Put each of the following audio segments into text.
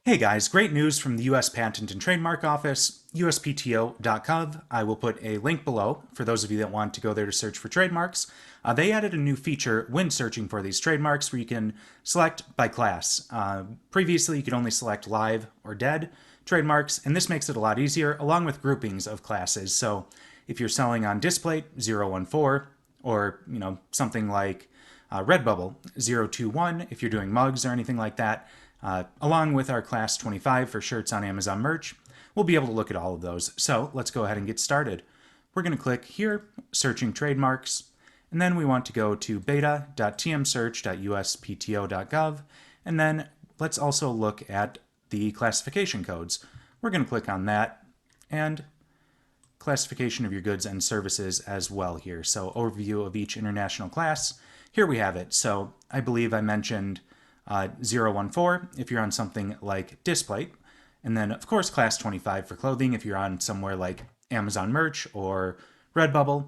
Hey guys, great news from the US Patent and Trademark Office, USPTO.gov. I will put a link below for those of you that want to go there to search for trademarks. They added a new feature when searching for these trademarks where you can select by class. Previously, you could only select live or dead trademarks, and this makes it a lot easier, along with groupings of classes. So if you're selling on Displate 014, or something like Redbubble 021, if you're doing mugs or anything like that, along with our class 25 for shirts on Amazon merch, we'll be able to look at all of those. So let's go ahead and get started. We're going to click here, searching trademarks, and then we want to go to beta.tmsearch.uspto.gov, and then let's also look at the classification codes. We're going to click on that, and classification of your goods and services as well here. So overview of each international class. Here we have it. So I believe I mentioned 014 if you're on something like Displate, and then of course class 25 for clothing if you're on somewhere like Amazon merch or Redbubble,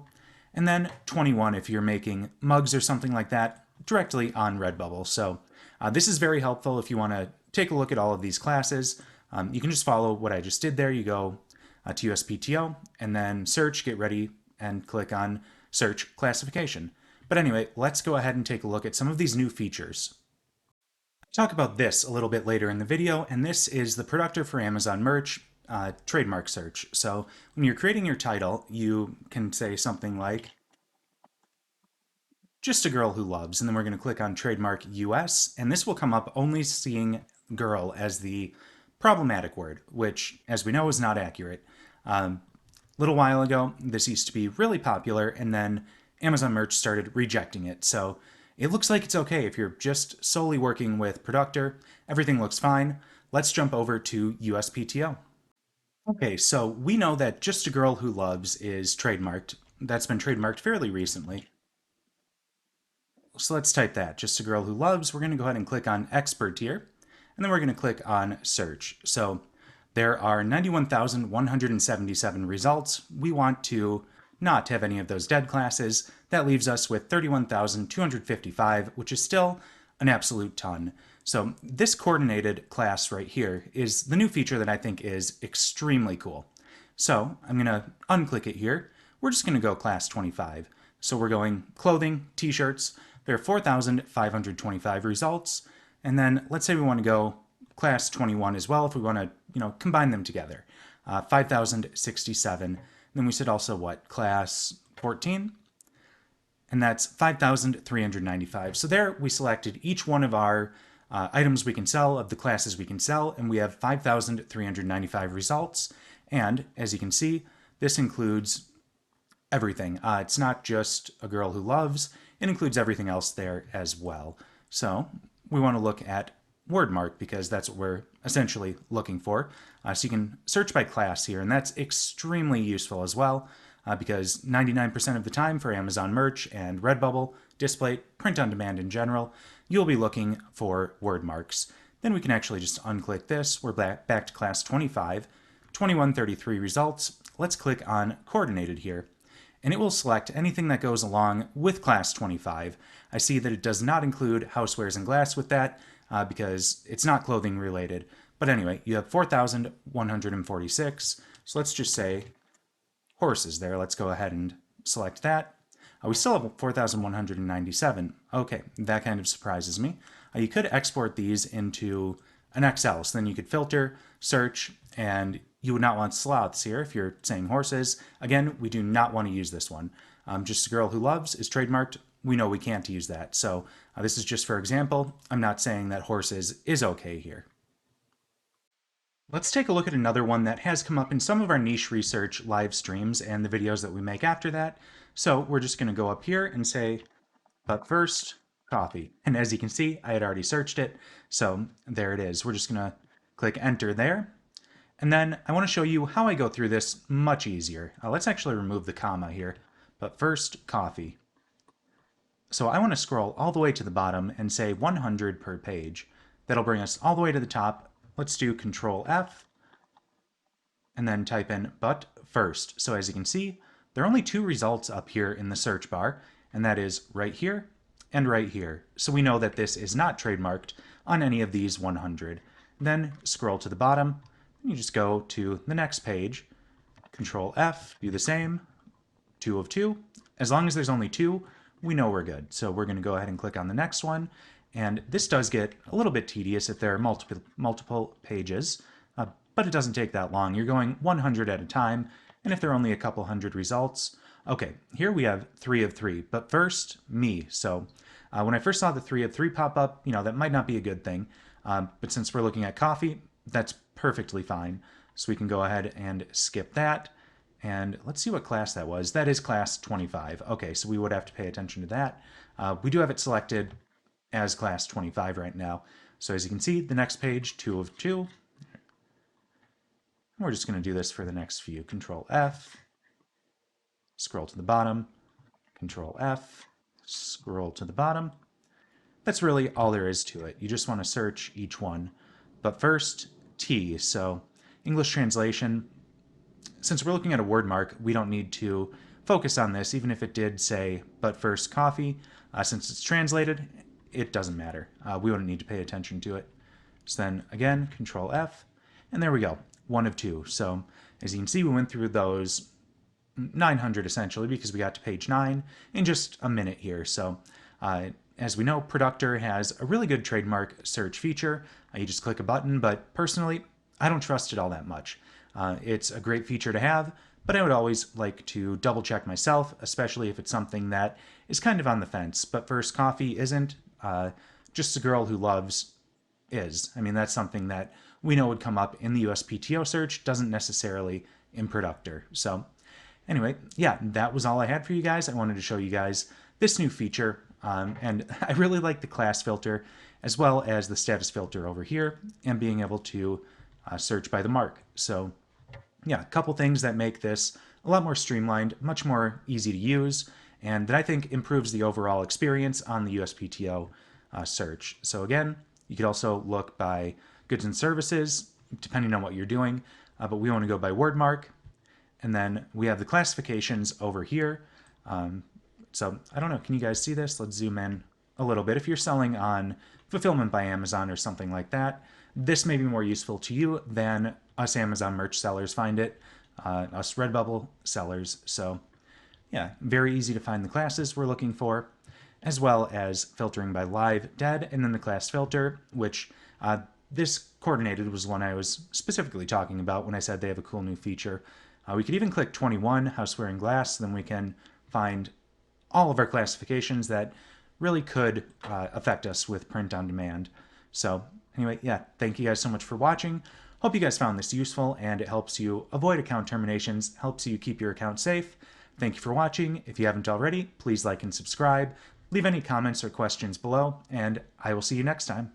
and then 21 if you're making mugs or something like that directly on Redbubble. So this is very helpful if you want to take a look at all of these classes. You can just follow what I just did there. You go to USPTO and then search, get ready, and click on search classification. But anyway, let's go ahead and take a look at some of these new features. Talk about this a little bit later in the video, and this is the Productor for Amazon merch trademark search. So when you're creating your title, you can say something like just a girl who loves, and then we're going to click on trademark US, and this will come up only seeing girl as the problematic word, which as we know is not accurate. A little while ago this used to be really popular, and then Amazon merch started rejecting it. So it looks like it's okay if you're just solely working with Productor. Everything looks fine. Let's jump over to USPTO. Okay, so we know that Just a Girl Who Loves is trademarked. That's been trademarked fairly recently. So let's type that, Just a Girl Who Loves. We're going to go ahead and click on Expert here, and then we're going to click on Search. So there are 91,177 results. We want to not have any of those dead classes. That leaves us with 31,255, which is still an absolute ton. So this coordinated class right here is the new feature that I think is extremely cool. So I'm going to unclick it here. We're just going to go class 25. So we're going clothing, t-shirts. There are 4,525 results. And then let's say we want to go class 21 as well if we want to, combine them together. 5,067. Then we said also what? Class 14? And that's 5,395. So there we selected each one of our items we can sell, of the classes we can sell, and we have 5,395 results. And as you can see, this includes everything. It's not just a girl who loves, it includes everything else there as well. So we want to look at wordmark because that's what we're essentially looking for. So you can search by class here, and that's extremely useful as well because 99% of the time for Amazon merch and Redbubble, Displate, print on demand in general, you'll be looking for word marks. Then we can actually just unclick this. We're back to class 25, 2133 results. Let's click on coordinated here, and it will select anything that goes along with class 25. I see that it does not include housewares and glass with that because it's not clothing related. But anyway, you have 4,146. So let's just say horses there. Let's go ahead and select that. We still have 4,197. Okay, that kind of surprises me. You could export these into an Excel, so then you could filter, search, and you would not want sloths here if you're saying horses. Again, we do not want to use this one. Just a Girl Who Loves is trademarked. We know we can't use that. So this is just for example. I'm not saying that horses is okay here. Let's take a look at another one that has come up in some of our niche research live streams and the videos that we make after that. So we're just going to go up here and say, but first, coffee. And as you can see, I had already searched it. So there it is. We're just going to click enter there. And then I want to show you how I go through this much easier. Let's actually remove the comma here. But first, coffee. So I want to scroll all the way to the bottom and say 100 per page. That'll bring us all the way to the top. Let's do Control F and then type in but first. So as you can see, there are only two results up here in the search bar, and that is right here and right here. So we know that this is not trademarked on any of these 100. then scroll to the bottom, and you just go to the next page, Control F, do the same, 2 of 2. As long as there's only 2, we know we're good. So we're going to go ahead and click on the next one. And this does get a little bit tedious if there are multiple pages, but it doesn't take that long. You're going 100 at a time, and if there are only a couple hundred results, okay, here we have 3 of 3, but first, me. So when I first saw the 3 of 3 pop up, that might not be a good thing, but since we're looking at coffee, that's perfectly fine. So we can go ahead and skip that. And let's see what class that was. That is class 25. Okay, so we would have to pay attention to that. We do have it selected as class 25 right now. So as you can see, the next page, 2 of 2. We're just going to do this for the next few. Control F, scroll to the bottom, Control F, scroll to the bottom. That's really all there is to it. You just want to search each one. But first, T. So English translation. Since we're looking at a word mark, we don't need to focus on this, even if it did say, but first coffee. Since it's translated, it doesn't matter. We wouldn't need to pay attention to it. So then, again, Control F, and there we go, 1 of 2. So as you can see, we went through those 900 essentially because we got to page 9 in just a minute here. So as we know, Productor has a really good trademark search feature. You just click a button, but personally, I don't trust it all that much. It's a great feature to have, but I would always like to double check myself, especially if it's something that is kind of on the fence. But first coffee isn't. Just a girl who loves is. I mean, that's something that we know would come up in the USPTO search, doesn't necessarily in Productor. So anyway, yeah, that was all I had for you guys. I wanted to show you guys this new feature, and I really like the class filter as well as the status filter over here and being able to search by the mark. So yeah, a couple things that make this a lot more streamlined, much more easy to use, and that I think improves the overall experience on the USPTO search. So again, you could also look by goods and services, depending on what you're doing, but we want to go by word mark. And then we have the classifications over here. So I don't know, can you guys see this? Let's zoom in a little bit. If you're selling on Fulfillment by Amazon or something like that, this may be more useful to you than us Amazon merch sellers find it, us Redbubble sellers. So yeah, very easy to find the classes we're looking for, as well as filtering by live, dead, and then the class filter, which this coordinated was one I was specifically talking about when I said they have a cool new feature. We could even click 21, houseware and glass, then we can find all of our classifications that really could affect us with print on demand. So anyway, yeah, thank you guys so much for watching. Hope you guys found this useful and it helps you avoid account terminations, helps you keep your account safe. Thank you for watching. If you haven't already, please like and subscribe. Leave any comments or questions below, and I will see you next time.